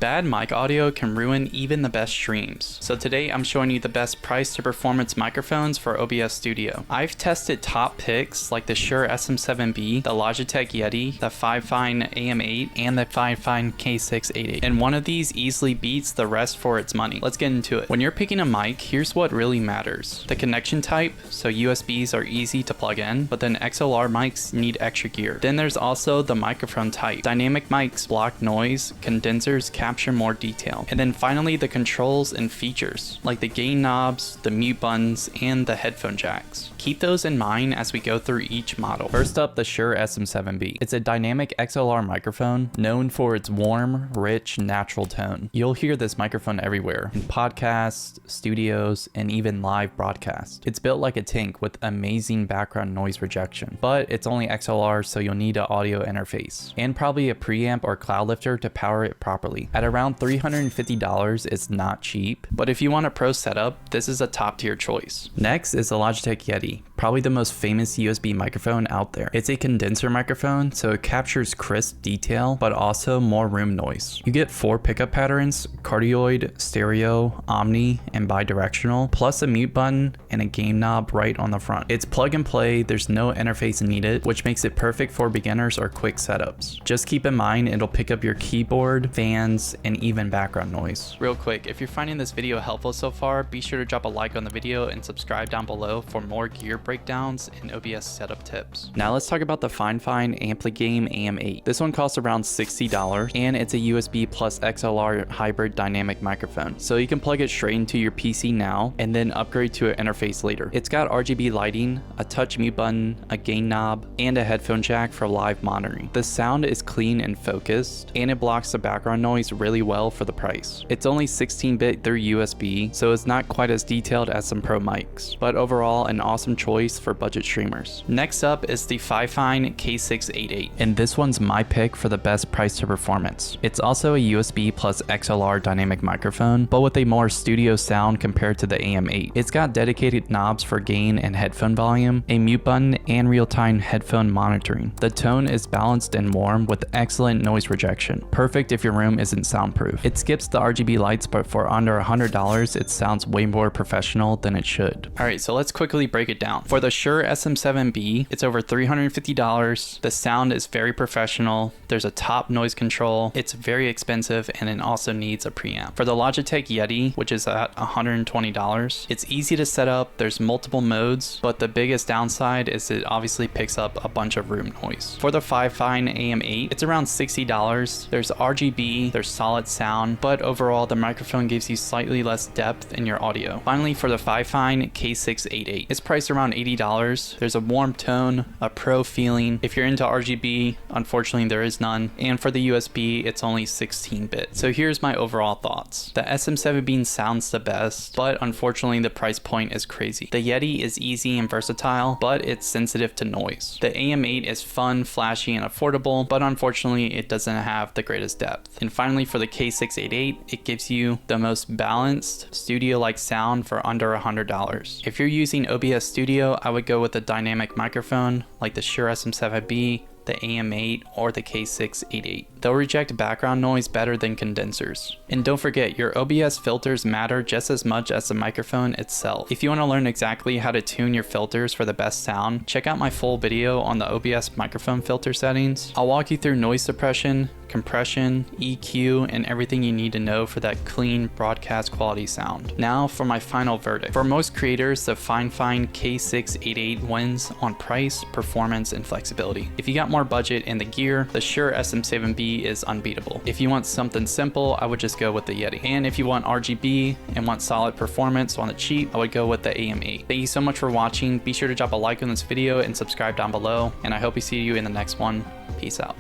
bad mic audio can ruin even the best streams. So today I'm showing you the best price to performance microphones for OBS Studio. I've tested top picks like the Shure SM7B, the Logitech Yeti, the Fifine AM8, and the Fifine K688. And one of these easily beats the rest for its money. Let's get into it. When you're picking a mic, here's what really matters. The connection type, so USBs are easy to plug in, but then XLR mics need extra gear. Then there's also the microphone type. Dynamic mics block noise, condensers capture more detail. And then finally the controls and features, like the gain knobs, the mute buttons, and the headphone jacks. Keep those in mind as we go through each model. First up, the Shure SM7B. It's a dynamic XLR microphone known for its warm, rich, natural tone. You'll hear this microphone everywhere, in podcasts, studios, and even live broadcasts. It's built like a tank with amazing background noise rejection, but it's only XLR, so you'll need an audio interface, and probably a preamp or cloud lifter to power it properly. At around $350, it's not cheap, but if you want a pro setup, this is a top tier choice. Next is the Logitech Yeti, probably the most famous USB microphone out there. It's a condenser microphone, so it captures crisp detail, but also more room noise. You get 4 pickup patterns: cardioid, stereo, omni, and bidirectional, plus a mute button and a gain knob right on the front. It's plug and play, there's no interface needed, which makes it perfect for beginners or quick setups. Just keep in mind it'll pick up your keyboard, fans, and even background noise. Real quick, if you're finding this video helpful so far, be sure to drop a like on the video and subscribe down below for more gear breakdowns and OBS setup tips. Now let's talk about the Fifine AM8. This one costs around $60, and it's a USB plus XLR hybrid dynamic microphone, so you can plug it straight into your PC now and then upgrade to an interface later. It's got RGB lighting, a touch mute button, a gain knob, and a headphone jack for live monitoring. The sound is clean and focused, and it blocks the background noise really well for the price. It's only 16-bit through USB, so it's not quite as detailed as some pro mics, but overall an awesome choice for budget streamers. Next up is the Fifine K688, and this one's my pick for the best price to performance. It's also a USB plus XLR dynamic microphone, but with a more studio sound compared to the AM8. It's got dedicated knobs for gain and headphone volume, a mute button, and real-time headphone monitoring. The tone is balanced and warm with excellent noise rejection, perfect if your room isn't soundproof. It skips the RGB lights, but for under $100, it sounds way more professional than it should. Alright, so let's quickly break it down. For the Shure SM7B, it's over $350. The sound is very professional. There's a top noise control. It's very expensive, and it also needs a preamp. For the Logitech Yeti, which is at $120, it's easy to set up. There's multiple modes, but the biggest downside is it obviously picks up a bunch of room noise. For the Fifine AM8, it's around $60. There's RGB, there's solid sound, but overall the microphone gives you slightly less depth in your audio. Finally, for the Fifine K688, it's priced around $80. There's a warm tone, a pro feeling. If you're into RGB, unfortunately there is none. And for the USB, it's only 16-bit. So here's my overall thoughts. The SM7B sounds the best, but unfortunately the price point is crazy. The Yeti is easy and versatile, but it's sensitive to noise. The AM8 is fun, flashy, and affordable, but unfortunately it doesn't have the greatest depth. And finally, for the K688, it gives you the most balanced, studio-like sound for under $100. If you're using OBS Studio, I would go with a dynamic microphone like the Shure SM7B, the AM8, or the K688. They'll reject background noise better than condensers. And don't forget, your OBS filters matter just as much as the microphone itself. If you want to learn exactly how to tune your filters for the best sound, check out my full video on the OBS microphone filter settings. I'll walk you through noise suppression, compression, EQ, and everything you need to know for that clean broadcast quality sound. Now for my final verdict. For most creators, the Fifine K688 wins on price, performance, and flexibility. If you got more budget in the gear, the Shure SM7B is unbeatable. If you want something simple, I would just go with the Yeti. And if you want RGB and want solid performance on the cheap, I would go with the AM8. Thank you so much for watching. Be sure to drop a like on this video and subscribe down below. And I hope we see you in the next one. Peace out.